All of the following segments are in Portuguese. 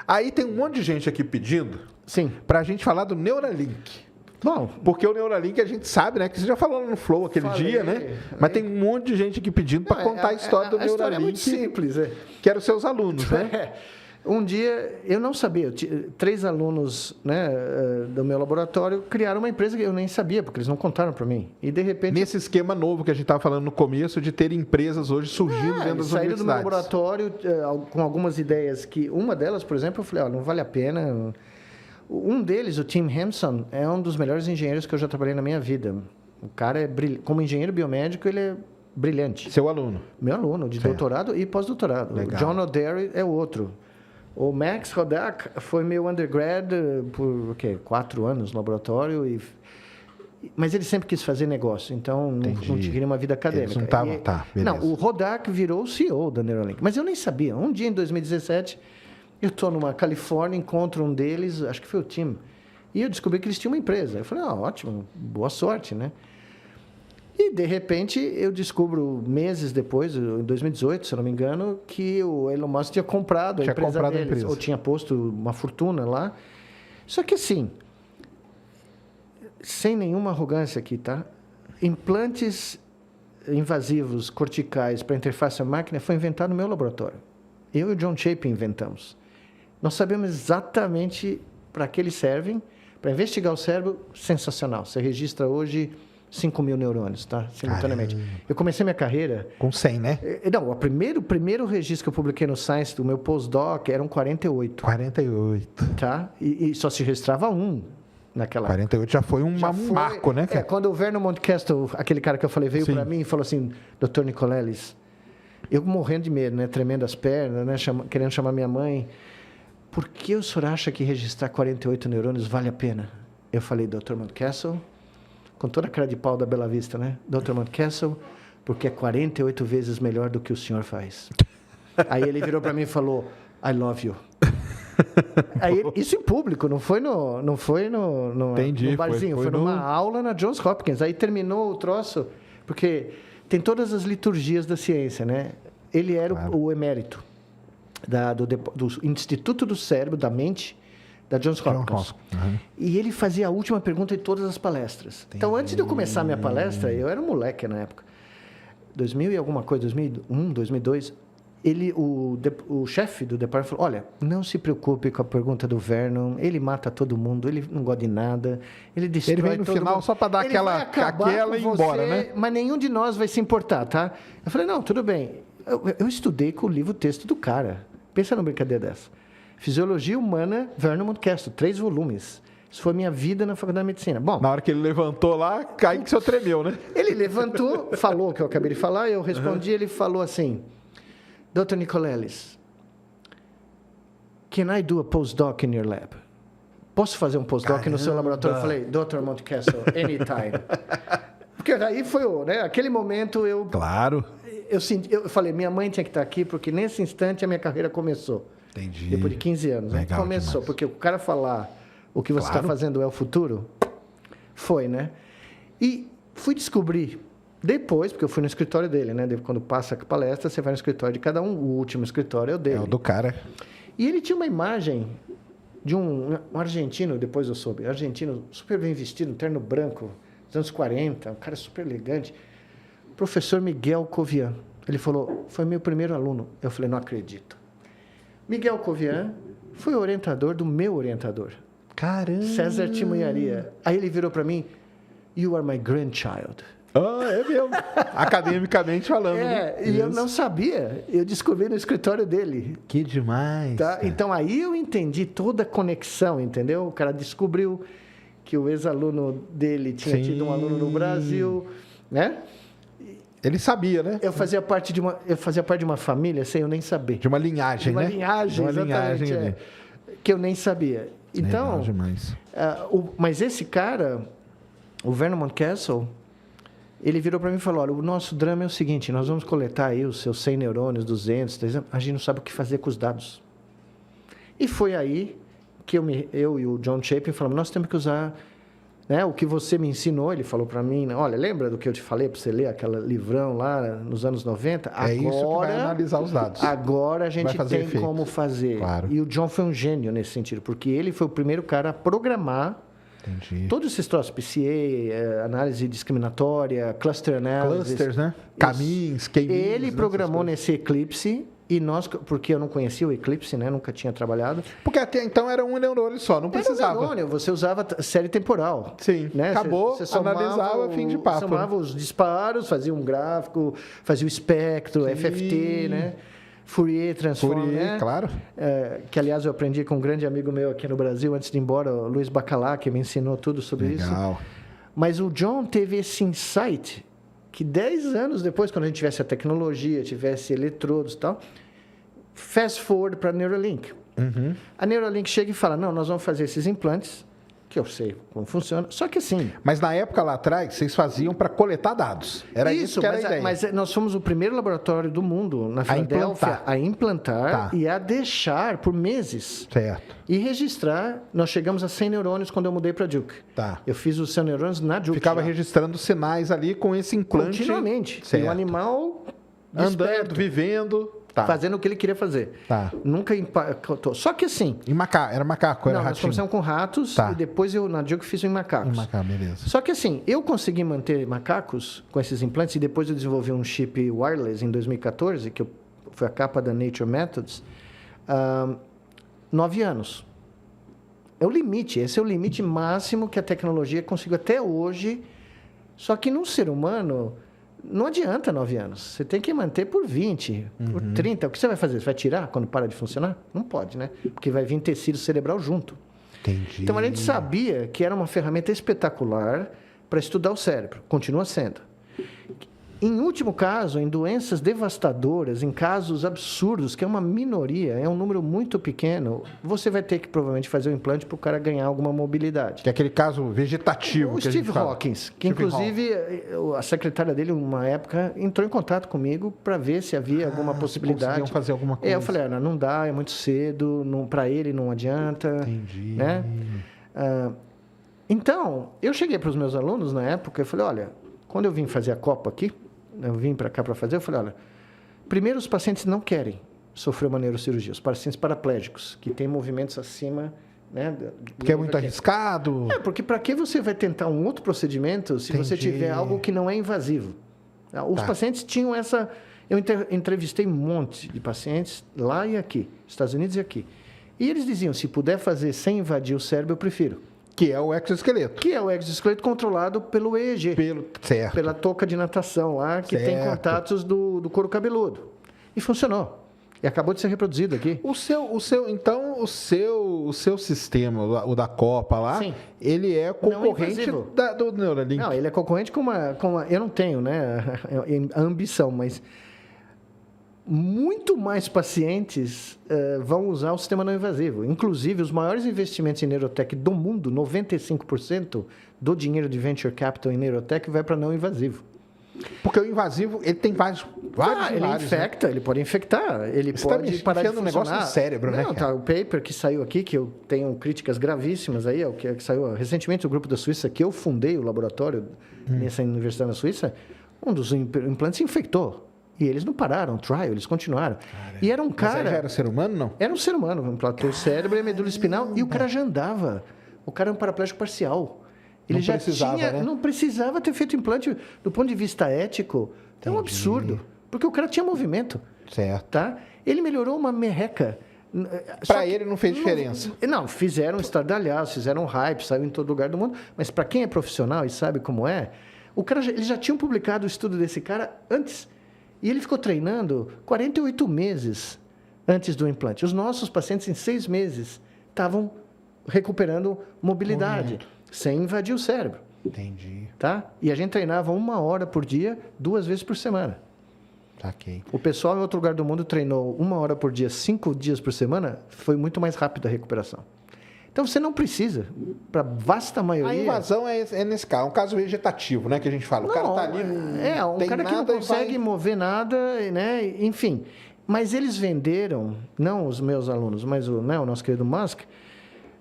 Aí tem um monte de gente aqui pedindo Sim. para a gente falar do Neuralink. Bom, Porque o Neuralink a gente sabe, né? Que você já falou no Flow aquele dia, né? Mas tem um monte de gente aqui pedindo para contar a história do a história é Neuralink. muito simples. Que eram seus alunos, né? Um dia, eu não sabia, 3 alunos, né, do meu laboratório criaram uma empresa que eu nem sabia, porque eles não contaram para mim. E, de repente... Nesse esquema novo que a gente estava falando no começo, de ter empresas hoje surgindo dentro das saíram do meu universidades. laboratório com algumas ideias que... Uma delas, por exemplo, eu falei, não vale a pena. Um deles, o Tim Hampson, é um dos melhores engenheiros que eu já trabalhei na minha vida. O cara é como engenheiro biomédico, ele é brilhante. Seu aluno. Meu aluno, de doutorado e pós-doutorado. O John O'Derry é o outro. O Max Rodak foi meu undergrad por 4 anos no laboratório, mas ele sempre quis fazer negócio, então não queria uma vida acadêmica. Eles não tavam, beleza. Não, o Rodak virou o CEO da Neuralink, mas eu nem sabia. Um dia, em 2017, eu estou numa Califórnia, encontro um deles, acho que foi o Tim, e eu descobri que eles tinham uma empresa. Eu falei, ótimo, boa sorte, né? E, de repente, eu descubro, meses depois, em 2018, se eu não me engano, que o Elon Musk tinha comprado a empresa deles, ou tinha posto uma fortuna lá. Só que, assim, sem nenhuma arrogância aqui, tá? Implantes invasivos corticais para interface à máquina foi inventado no meu laboratório. Eu e o John Chapin inventamos. Nós sabemos exatamente para que eles servem. Para investigar o cérebro, sensacional. Você registra hoje 5 mil neurônios, tá? Simultaneamente. Caramba. Eu comecei minha carreira... Com 100, né? Não, o primeiro registro que eu publiquei no Science do meu postdoc eram 48. 48. Tá? E só se registrava um naquela 48 já foi um marco, né? Quando o Vernon Mountcastle, aquele cara que eu falei, veio para mim e falou assim, Dr. Nicolelis, eu morrendo de medo, né? Tremendo as pernas, né? Querendo chamar minha mãe. Por que o senhor acha que registrar 48 neurônios vale a pena? Eu falei, Dr. Mountcastle... com toda a cara de pau da Bela Vista, né? Dr. Mountcastle, porque é 48 vezes melhor do que o senhor faz. Aí ele virou para mim e falou, I love you. Aí, isso em público, não foi no barzinho, foi numa aula na Johns Hopkins. Aí terminou o troço, porque tem todas as liturgias da ciência, né? Ele era o emérito do Instituto do Cérebro, da Mente, da Johns Hopkins. E ele fazia a última pergunta de todas as palestras. Entendi. Então, antes de eu começar a minha palestra, eu era um moleque na época, 2000 e alguma coisa, 2001, 2002, o chefe do departamento falou, olha, não se preocupe com a pergunta do Vernon, ele mata todo mundo, ele não gosta de nada, ele destrói todo mundo. Ele vem no final só para dar aquela e ir embora, né? Mas nenhum de nós vai se importar, tá? Eu falei, não, tudo bem. Eu estudei com o livro-texto do cara. Pensa numa brincadeira dessa. Fisiologia Humana, Vernon Mountcastle, 3 volumes. Isso foi minha vida na Faculdade de Medicina. Bom, na hora que ele levantou lá, cai que o senhor tremeu, né? Ele levantou, falou o que eu acabei de falar, eu respondi, ele falou assim, Dr. Nicolelis, can I do a postdoc in your lab? Posso fazer um postdoc no seu laboratório? Eu falei, Dr. Mountcastle, anytime. Porque aí foi, né, aquele momento eu... Claro. Eu falei, minha mãe tinha que estar aqui, porque nesse instante a minha carreira começou. Entendi. Depois de 15 anos. Legal, começou, demais. porque o cara falar o que você está fazendo é o futuro, foi, né? E fui descobrir depois, porque eu fui no escritório dele, né? Quando passa a palestra, você vai no escritório de cada um, o último escritório é o dele. É o do cara. E ele tinha uma imagem de um argentino, depois eu soube, argentino super bem vestido, um terno branco, dos anos 40, um cara super elegante, professor Miguel Covian. Ele falou, foi meu primeiro aluno. Eu falei, não acredito. Miguel Covian foi o orientador do meu orientador. Caramba! César Timunharia. Aí ele virou para mim, you are my grandchild. É mesmo. Academicamente falando. Né? E eu não sabia. Eu descobri no escritório dele. Que demais. Tá? Então, aí eu entendi toda a conexão, entendeu? O cara descobriu que o ex-aluno dele tinha tido um aluno no Brasil, né? Ele sabia, né? Eu fazia parte de uma família sem eu nem saber. De uma linhagem, né? De uma linhagem, exatamente. Que eu nem sabia. Então, legal demais. Mas esse cara, o Vernon Mountcastle, ele virou para mim e falou, olha, o nosso drama é o seguinte, nós vamos coletar aí os seus 100 neurônios, 200, 300, a gente não sabe o que fazer com os dados. E foi aí que eu e o John Chapin falamos, nós temos que usar Né? O que você me ensinou, ele falou para mim, né? Olha, lembra do que eu te falei para você ler, aquele livrão lá nos anos 90? É isso que vai analisar os dados. Agora a gente tem efeito. Como fazer. Claro. E o John foi um gênio nesse sentido, porque ele foi o primeiro cara a programar todos esses troços, PCA, análise discriminatória, cluster analysis. Clusters, né? Caminhos, K-means. Ele programou nesse Eclipse, e nós, porque eu não conhecia o Eclipse, né? Nunca tinha trabalhado. Porque até então era um neurônio só, não precisava. Era um neurônio, você usava série temporal. Sim, né? Acabou, você analisava, fim de papo. Somava os disparos, fazia um gráfico, fazia o espectro, FFT, né? Fourier Transform, né? Claro. Que, aliás, eu aprendi com um grande amigo meu aqui no Brasil, antes de ir embora, o Luiz Bacalá, que me ensinou tudo sobre isso. Mas o John teve esse insight que 10 anos depois, quando a gente tivesse a tecnologia, tivesse eletrodos e tal, fast forward para a Neuralink. A Neuralink chega e fala, não, nós vamos fazer esses implantes, que eu sei como funciona, só que assim... Mas na época lá atrás, vocês faziam para coletar dados. Era isso que era a ideia. Mas nós fomos o primeiro laboratório do mundo, na Filadélfia, a implantar e a deixar por meses. Certo. E registrar. Nós chegamos a 100 neurônios quando eu mudei para Duke. Eu fiz os 100 neurônios na Duke. Ficava registrando sinais ali com esse implante. Continuamente. Certo. E o animal andando, vivendo... Fazendo o que ele queria fazer. Nunca empacotou. Só que assim... Era macaco, era ratinho? Nós começamos com ratos e depois eu, na Duke, fiz em macacos. Beleza. Só que assim, eu consegui manter macacos com esses implantes e depois eu desenvolvi um chip wireless em 2014, que foi a capa da Nature Methods, 9 anos. É o limite, esse é o limite máximo que a tecnologia conseguiu até hoje. Só que num ser humano... Não adianta 9 anos. Você tem que manter por 20, por 30. O que você vai fazer? Você vai tirar quando para de funcionar? Não pode, né? Porque vai vir tecido cerebral junto. Entendi. Então, a gente sabia que era uma ferramenta espetacular para estudar o cérebro. Continua sendo. Em último caso, em doenças devastadoras, em casos absurdos, que é uma minoria, é um número muito pequeno, você vai ter que provavelmente fazer o implante para o cara ganhar alguma mobilidade. Que é aquele caso vegetativo. O Steve Hawkins, que inclusive a secretária dele, uma época, entrou em contato comigo para ver se havia alguma possibilidade. Conseguiam fazer alguma coisa. Eu falei, não dá, é muito cedo, para ele não adianta. Entendi. Né? Então, eu cheguei para os meus alunos na época e falei, olha, quando eu vim fazer a Copa aqui, eu vim para cá para fazer, eu falei, olha, primeiro os pacientes não querem sofrer uma neurocirurgia, os pacientes paraplégicos, que têm movimentos acima, né? Porque é muito arriscado. Porque para que você vai tentar um outro procedimento se você tiver algo que não é invasivo? Os pacientes tinham essa... Eu entrevistei um monte de pacientes lá e aqui, Estados Unidos e aqui. E eles diziam, se puder fazer sem invadir o cérebro, eu prefiro. Que é o exoesqueleto. Que é o exoesqueleto controlado pelo EEG. Certo. Pela touca de natação lá, que tem contatos do couro cabeludo. E funcionou. E acabou de ser reproduzido aqui. O seu sistema, o da Copa lá, sim, ele é concorrente do Neuralink. Não, ele é concorrente com uma... Eu não tenho, né, a ambição, mas... Muito mais pacientes vão usar o sistema não invasivo. Inclusive, os maiores investimentos em neurotech do mundo, 95% do dinheiro de venture capital em neurotech vai para não invasivo. Porque o invasivo, ele tem vários ele infecta, né? Ele pode infectar, ele pode parar de funcionar. Negócio no cérebro, né? Não, tá, o paper que saiu aqui, que eu tenho críticas gravíssimas aí, o que saiu recentemente do grupo da Suíça, que eu fundei o laboratório nessa universidade na Suíça, um dos implantes se infectou. E eles não pararam, trial, eles continuaram. Caramba. E era um cara... Mas já era ser humano, não? Era um ser humano, implantou o cérebro e a medula espinal, e o cara já andava. O cara é um paraplégico parcial. Ele já tinha... Né? Não precisava ter feito implante. Do ponto de vista ético, é um absurdo. Porque o cara tinha movimento. Certo. Tá? Ele melhorou uma merreca. Para ele não fez diferença. Não, fizeram estardalhaço, fizeram hype, saiu em todo lugar do mundo. Mas para quem é profissional e sabe como é, o cara, eles já tinham publicado o estudo desse cara antes... E ele ficou treinando 48 meses antes do implante. Os nossos pacientes, em 6 meses, estavam recuperando mobilidade, sem invadir o cérebro. Entendi. Tá? E a gente treinava 1 hora por dia, 2 vezes por semana. Okay. O pessoal em outro lugar do mundo treinou 1 hora por dia, 5 dias por semana, foi muito mais rápida a recuperação. Então, você não precisa, para a vasta maioria... A invasão é nesse caso, um caso vegetativo, né, que a gente fala. O cara está ali, um cara que não consegue mover nada, né, enfim. Mas eles venderam, não os meus alunos, mas o nosso querido Musk,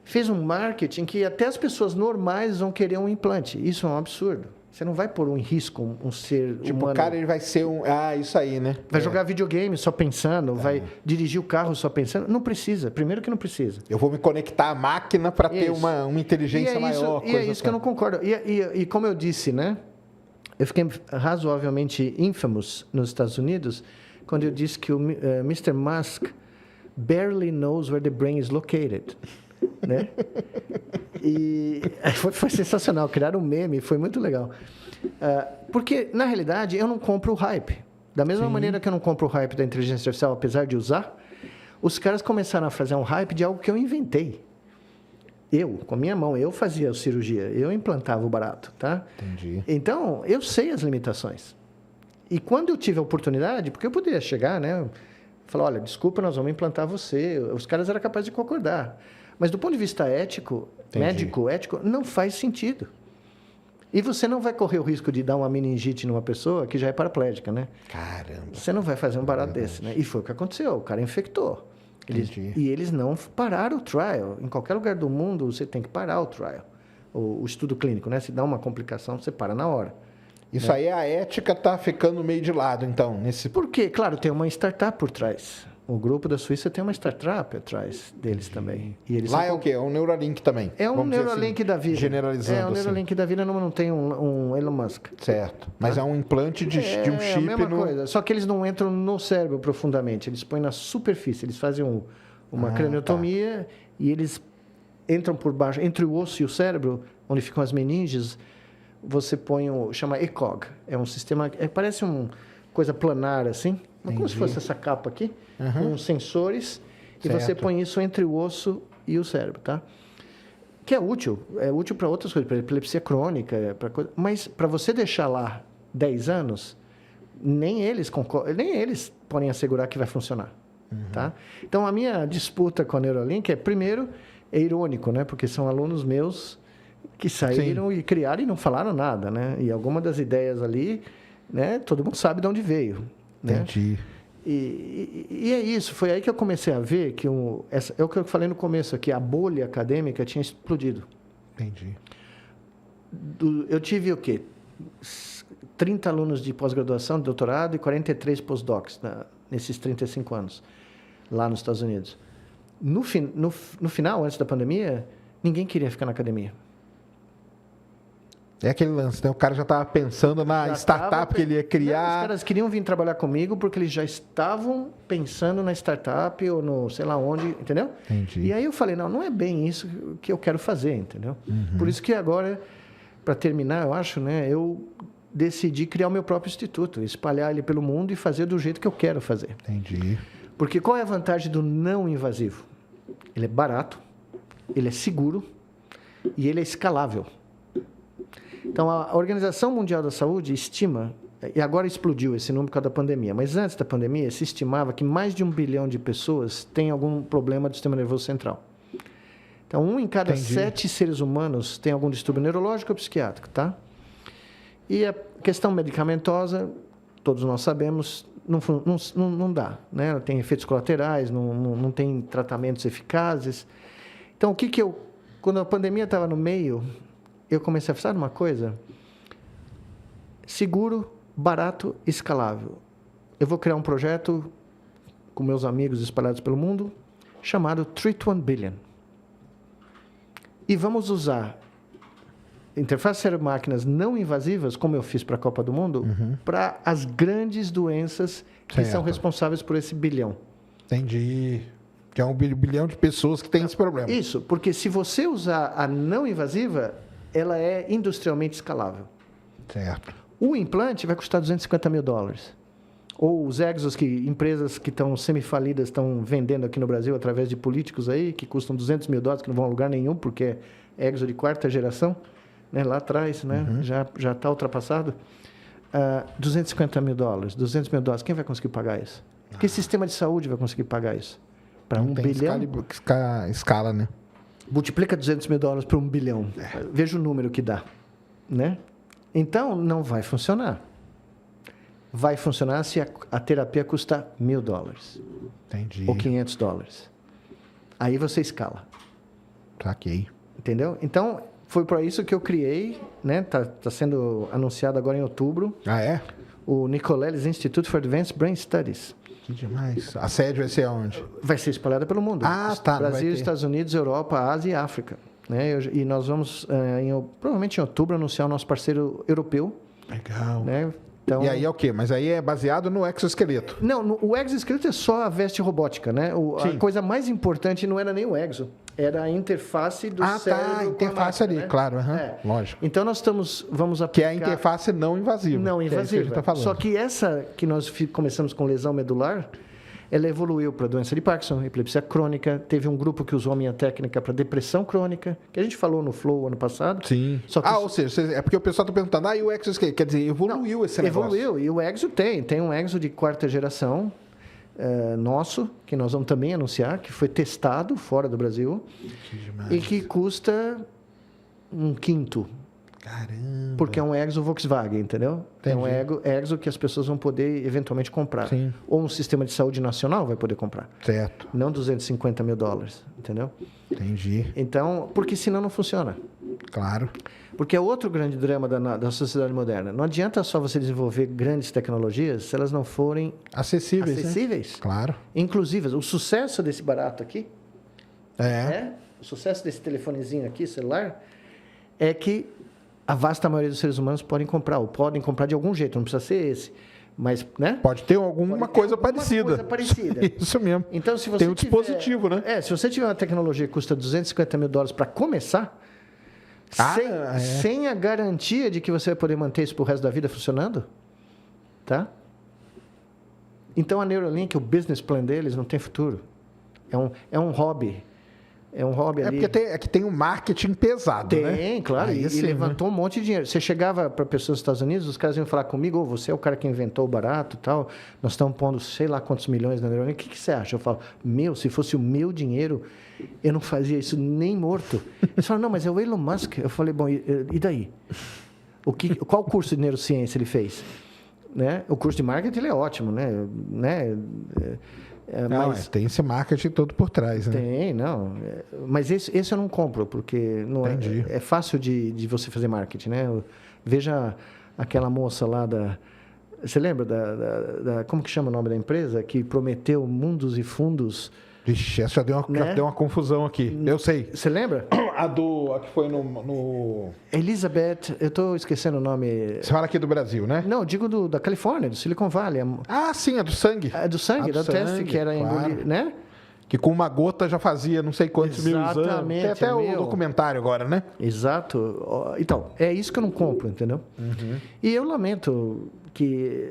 fez um marketing que até as pessoas normais vão querer um implante. Isso é um absurdo. Você não vai pôr em risco um ser tipo, humano. o cara ele vai ser um... Ah, isso aí, né? Vai jogar videogame só pensando, vai dirigir o carro só pensando. Não precisa. Primeiro que não precisa. Eu vou me conectar à máquina para ter uma inteligência maior. E é isso que eu não concordo. E como eu disse, né? Eu fiquei razoavelmente infamous nos Estados Unidos quando eu disse que o Mr. Musk barely knows where the brain is located. Né? E foi sensacional, criaram um meme, foi muito legal. Porque, na realidade, eu não compro o hype. Da mesma maneira que eu não compro o hype da inteligência artificial, apesar de usar, os caras começaram a fazer um hype de algo que eu inventei. Eu, com a minha mão, eu fazia a cirurgia, eu implantava o barato, tá? Entendi. Então, eu sei as limitações. E quando eu tive a oportunidade, porque eu poderia chegar, né? Falar, olha, desculpa, nós vamos implantar você. Os caras eram capazes de concordar. Mas do ponto de vista ético, médico, ético, não faz sentido. E você não vai correr o risco de dar uma meningite numa pessoa que já é paraplégica, né? Caramba. Você não vai fazer um barato desse, né? E foi o que aconteceu, o cara infectou. E eles não pararam o trial. Em qualquer lugar do mundo, você tem que parar o trial. O estudo clínico, né? Se dá uma complicação, você para na hora. Isso aí, a ética está ficando meio de lado, então. Porque, claro, tem uma startup por trás. O grupo da Suíça tem uma startup atrás deles também. E eles lá é o quê? É um Neuralink também? É um Neuralink da vida. Generalizando. É um Neuralink da vida, não tem um Elon Musk. Certo. Mas é um implante de um chip. É a mesma coisa. Só que eles não entram no cérebro profundamente. Eles põem na superfície. Eles fazem uma craniotomia e eles entram por baixo, entre o osso e o cérebro, onde ficam as meninges. Você põe chama ECOG. É um sistema, parece uma coisa planar assim, como se fosse essa capa aqui, com sensores, e você põe isso entre o osso e o cérebro, tá? Que é útil para outras coisas, para epilepsia crônica, mas para você deixar lá 10 anos, nem eles podem assegurar que vai funcionar, tá? Então a minha disputa com a Neuralink primeiro, é irônico, né? Porque são alunos meus que saíram e criaram e não falaram nada, né? E alguma das ideias ali, né? Todo mundo sabe de onde veio. Entendi. Né? E é isso. Foi aí que eu comecei a ver que é o que eu falei no começo aqui, a bolha acadêmica tinha explodido. Entendi. Eu tive o quê? 30 alunos de pós-graduação, de doutorado e 43 pós-docs nesses 35 anos, lá nos Estados Unidos. No final, antes da pandemia, ninguém queria ficar na academia. É aquele lance, né? O cara já estava pensando na startup que ele ia criar. Não, os caras queriam vir trabalhar comigo porque eles já estavam pensando na startup ou no sei lá onde, entendeu? Entendi. E aí eu falei, não é bem isso que eu quero fazer, entendeu? Por isso que agora, para terminar, eu acho, né? Eu decidi criar o meu próprio instituto, espalhar ele pelo mundo e fazer do jeito que eu quero fazer. Entendi. Porque qual é a vantagem do não invasivo? Ele é barato, ele é seguro e ele é escalável. Então, a Organização Mundial da Saúde estima, e agora explodiu esse número por causa da pandemia, mas antes da pandemia se estimava que mais de 1 bilhão de pessoas têm algum problema do sistema nervoso central. Então, 1 em cada 7 seres humanos tem algum distúrbio neurológico ou psiquiátrico, tá? E a questão medicamentosa, todos nós sabemos, não dá, né? Tem efeitos colaterais, não tem tratamentos eficazes. Então, quando a pandemia estava no meio, eu comecei a falar uma coisa, seguro, barato, escalável. Eu vou criar um projeto com meus amigos espalhados pelo mundo, chamado Treat 1 Billion. E vamos usar interfaces cérebro-máquinas não invasivas, como eu fiz para a Copa do Mundo, para as grandes doenças que são responsáveis por esse bilhão. Entendi. Que é 1 bilhão de pessoas que têm esse problema. Isso, porque se você usar a não invasiva, ela é industrialmente escalável. Certo. O implante vai custar $250 mil. Ou os exos que empresas que estão semifalidas estão vendendo aqui no Brasil através de políticos aí, que custam $200 mil, que não vão a lugar nenhum, porque é exo de 4ª geração, né? Lá atrás, né? Já está ultrapassado. $250 mil, $200 mil. Quem vai conseguir pagar isso? Que sistema de saúde vai conseguir pagar isso? Para 1 bilhão? Escala, né? Multiplica $200 mil para 1 bilhão. Veja o número que dá, né? Então, não vai funcionar. Vai funcionar se a terapia custar $1.000. Entendi. Ou $500. Aí você escala. Saquei. Entendeu? Então, foi para isso que eu criei, né? Tá sendo anunciado agora em outubro, Ah, é? o Nicolelis Institute for Advanced Brain Studies. Que demais. A sede vai ser aonde? Vai ser espalhada pelo mundo. Ah, tá. Não vai Brasil, ter. Estados Unidos, Europa, Ásia e África. Né? E nós vamos, provavelmente em outubro, anunciar o nosso parceiro europeu. Legal. Né? Então, E aí é o quê? Mas aí é baseado no exoesqueleto. não, o exoesqueleto é só a veste robótica, né? A Sim. coisa mais importante não era nem o exo, era a interface do cérebro. Ah, tá. com a Interface máquina, ali, né? claro. aham, É. Lógico. Então nós vamos Que aplicar... é a interface não invasiva. Não que é isso que a invasiva. gente tá falando. Só que essa que nós começamos com lesão medular, ela evoluiu para doença de Parkinson, epilepsia crônica. Teve um grupo que usou a minha técnica para depressão crônica, que a gente falou no Flow ano passado. Sim. Só que Ou seja, é porque o pessoal está perguntando, e o exoesqueleto? Quer dizer, evoluiu esse negócio. Evoluiu. E o exo tem um exo de quarta geração nosso, que nós vamos também anunciar, que foi testado fora do Brasil Que demais. e que custa um quinto. Caramba. Porque é um exo Volkswagen, entendeu? É um exo que as pessoas vão poder eventualmente comprar. Sim. Ou um sistema de saúde nacional vai poder comprar. Certo. Não $250 mil, entendeu? Entendi. Então, porque senão não funciona. Claro. Porque é outro grande drama da sociedade moderna. Não adianta só você desenvolver grandes tecnologias se elas não forem Acessíveis, acessíveis. Né? Claro. Inclusivas. O sucesso desse barato aqui, É. o sucesso desse telefonezinho aqui, celular, é que a vasta maioria dos seres humanos podem comprar, ou podem comprar de algum jeito, não precisa ser esse. Mas, né? Pode ter alguma coisa parecida. Coisa parecida. Isso mesmo. Então, se você Tem um dispositivo, né? Se você tiver uma tecnologia que custa $250 mil para começar, sem a garantia de que você vai poder manter isso pro resto da vida funcionando, tá? Então, a Neuralink, o business plan deles não tem futuro. É um hobby. É um hobby ali. Porque tem um marketing pesado, né? Tem, claro. Aí, E assim, levantou um monte de dinheiro. Você chegava para pessoas dos Estados Unidos, os caras iam falar comigo, você é o cara que inventou o barato e tal, nós estamos pondo sei lá quantos milhões na Neuralink, o que você acha? Eu falo, se fosse o meu dinheiro, eu não fazia isso nem morto. Eles falam, não, mas é o Elon Musk. Eu falei, bom, e daí? Qual curso de neurociência ele fez? Né? O curso de marketing ele é ótimo, né? Mas tem esse marketing todo por trás, né? Tem, não. Mas esse eu não compro, porque não é fácil de você fazer marketing, né? Veja aquela moça lá Você lembra como que chama o nome da empresa? Que prometeu mundos e fundos. Vixe, essa já deu uma confusão aqui. Eu sei. Você lembra? A que foi no... Elizabeth, eu estou esquecendo o nome. Você fala aqui do Brasil, né? Não, digo da Califórnia, do Silicon Valley. Sim, a do sangue. É do sangue, do teste que era engolir, né? Que com uma gota já fazia não sei quantos mil exames. Exatamente. Tem até o documentário agora, né? Exato. Então, é isso que eu não compro, entendeu? Uhum. E eu lamento que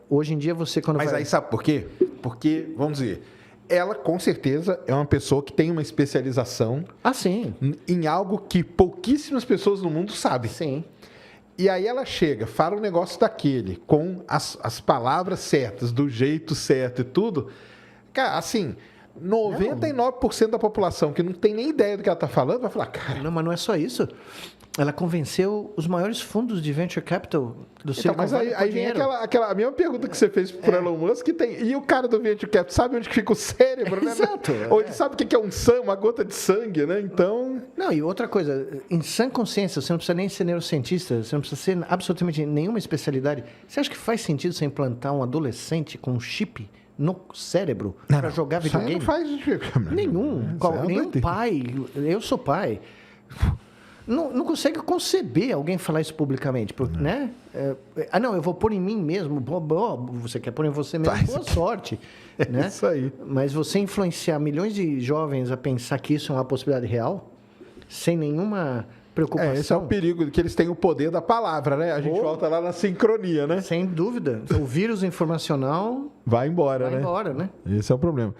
hoje em dia você quando Mas aí sabe por quê? Porque, vamos dizer, ela com certeza é uma pessoa que tem uma especialização sim. em algo que pouquíssimas pessoas no mundo sabem. Sim. E aí ela chega, fala um negócio daquele, com as palavras certas, do jeito certo e tudo. Cara, assim, 99% da população que não tem nem ideia do que ela está falando vai falar, cara... Não, mas não é só isso. Ela convenceu os maiores fundos de venture capital do Silicon Valley. Mas aí vem a mesma pergunta que você fez para o Elon Musk, que tem. E o cara do venture capital sabe onde que fica o cérebro, né? Exato. Ou ele sabe o que é uma gota de sangue, né? Então. Não, e outra coisa, em sã consciência, você não precisa nem ser neurocientista, você não precisa ser absolutamente nenhuma especialidade. Você acha que faz sentido você implantar um adolescente com um chip no cérebro para jogar videogame? Não faz nenhum. Nenhum pai. Eu sou pai. Não consegue conceber alguém falar isso publicamente, né? Eu vou pôr em mim mesmo. Você quer pôr em você mesmo? Boa sorte. Né? Isso aí. Mas você influenciar milhões de jovens a pensar que isso é uma possibilidade real, sem nenhuma preocupação. Esse é o perigo, que eles têm o poder da palavra, né? A gente volta lá na sincronia, né? Sem dúvida. O vírus informacional vai embora, né? Vai embora, né? Esse é o problema.